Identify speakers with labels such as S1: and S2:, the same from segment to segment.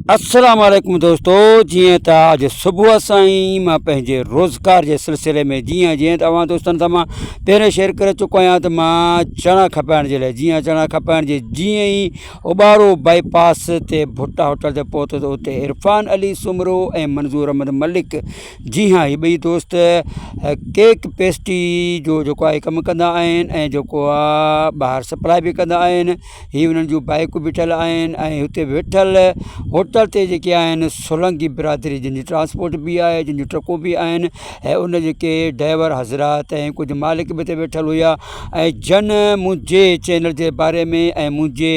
S1: अस्सलाम वालेकुम दोस्तों। जीअं त अॼु सुबुह सां ई मां पंहिंजे रोज़गार जे सिलसिले में जीअं तव्हां दोस्तनि सां मां पहिरें शेयर करे चुको आहियां त मां चणा खपाइण जे लाइ चणा खपाइण जे जीअं ई उबारो बाईपास ते भुट्टा होटल ते पहुतो त उते इरफान अली सुमरो ऐं मंज़ूर अहमद मलिक जी हाँ हीअ ॿई दोस्त केक पेस्ट्री जो जेको आहे कमु कंदा आहिनि ऐं जेको आहे ॿाहिरि सप्लाई बि कंदा आहिनि। हीअ उन्हनि जूं बाइकूं बीठल आहिनि ऐं हुते वेठल होटल ते जेके आहिनि सोलंकी बिरादरी जिन जी ट्रांसपोर्ट बि आहे, जिन जूं ट्रकूं बि आहिनि ऐं उन जेके ड्राइवर हज़रात ऐं कुझु मालिक बि हिते वेठल हुआ ऐं जन मुंहिंजे चैनल जे बारे में ऐं मुंहिंजे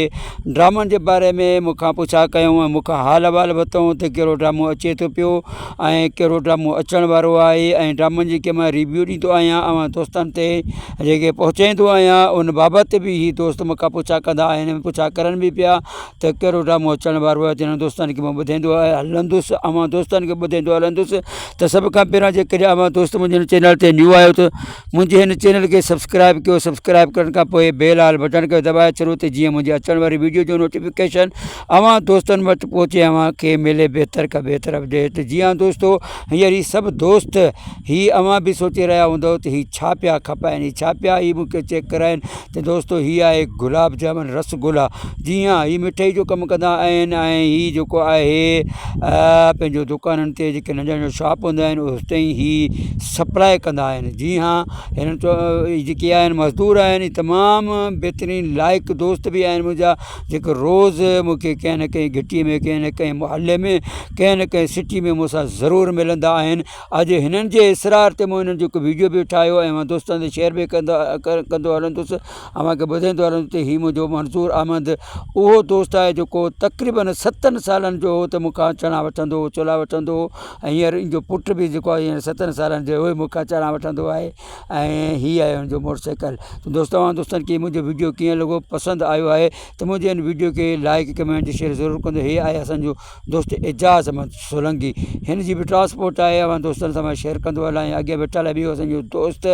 S1: ड्रामनि जे बारे में मूंखां पुछा कयूं ऐं मूंखां हाल अहिवाल वरितऊं त कहिड़ो ड्रामो अचे थो पियो ऐं कहिड़ो ड्रामो अचण वारो आहे ऐं ड्रामनि जी के मां रिव्यू ॾींदो आहियां ऐं दोस्तनि ते जेके पहुचाईंदो आहियां उन बाबति बि ही दोस्त मूंखां पुछा कंदा आहिनि, पुछा करनि बि पिया त कहिड़ो ड्रामो अचण वारो आहे। जिन दोस्तनि खे मां ॿुधाईंदो हलंदुसि दोस्तनि खे ॿुधाईंदो हलंदुसि त सभ खां पहिरियां जेकॾहिं दोस्त मुंहिंजे हिन चैनल ते न्यू आहियो त मुंहिंजे हिन चैनल खे सब्सक्राइब कयो। सब्सक्राइब करण खां पोइ बेल आल बटन खे दॿाए छॾियो त जीअं मुंहिंजे अचण वारी वीडियो जो नोटिफिकेशन दोस्तनि वटि पहुचे खे मिले बहितर खां बहितर अपडेट। जी हाँ दोस्तो, हींअर ही सभु दोस्त ही बि सोचे रहिया हूंदव त ही छा पिया खपाइनि, ही छा पिया ही मूंखे चेक कराइनि त दोस्तो हीअ आहे गुलाब जामुन रसगुल्ला। जी हाँ, ही मिठाई जो कमु कंदा आहिनि ऐं ही जेको आहे पंहिंजो दुकाननि ते जेके नंढा नंढा शॉप हूंदा आहिनि उते ई ही सप्लाई कंदा आहिनि। जी हाँ, हिननि जेके आहिनि मज़दूर आहिनि तमामु बहितरीनु लाइक़ दोस्त बि आहिनि मुंहिंजा जेके रोज़ु मूंखे कंहिं न कंहिं घिटीअ में कंहिं न कंहिं मुहले में कंहिं न कंहिं सिटी में मूंसां ज़रूरु मिलंदा आहिनि। अॼु हिननि जे इसरार ते मूं हिननि जो हिकु वीडियो बि ठाहियो ऐं मां दोस्तनि ते शेयर बि कंदो हलंदुसि ऐं मूंखे ॿुधाईंदो हलंदुसि त हीउ मुंहिंजो मंज़ूर अहमद उहो दोस्त आहे जेको तक़रीबन 7 सालनि जो हो त मूंखां चणा वठंदो हो, छोला वठंदो हो ऐं हींअर इनजो पुटु बि जेको आहे हींअर 7 सालनि जो उहे मूंखां चणा वठंदो आहे ऐं हीअ आहे हुनजो मोटरसाइकिल। दोस्तनि खे मुंहिंजो वीडियो कीअं लॻो, पसंदि आयो आहे त मुंहिंजे हिन वीडियो खे लाइक कमेंट शेयर ज़रूरु कंदो। हे आहे असांजो दोस्त एजाज़ अहमद सोलंकी, हिन जी बि ट्रांसपोर्ट आहे दोस्तनि सां मां शेयर कंदो हलां। अॻियां वेठल आहे ॿियो असांजो दोस्त,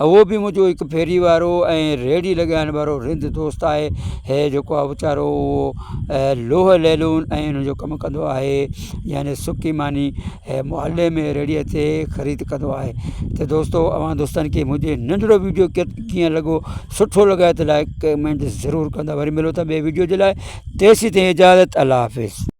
S1: उहो बि मुंहिंजो हिकु फेरी वारो ऐं रेडी लॻाइण वारो रिंद दोस्त आहे। हे जेको आहे वीचारो लोह लैलून ऐं हुनजो कमु कंदो आहे यानी सुकी मानी मुहले में रेड़ीअ ते ख़रीद कंदो आहे। त दोस्तो दोस्तनि खे मुंहिंजे नंढिड़ो वीडियो कीअं लॻो, सुठो लॻाए त लाइक कमेंट ज़रूरु कंदा। वरी मिलो था ॿिए वीडियो जे लाइ, तेसीं ताईं इजाज़त, अल्लाह हाफ़िज़।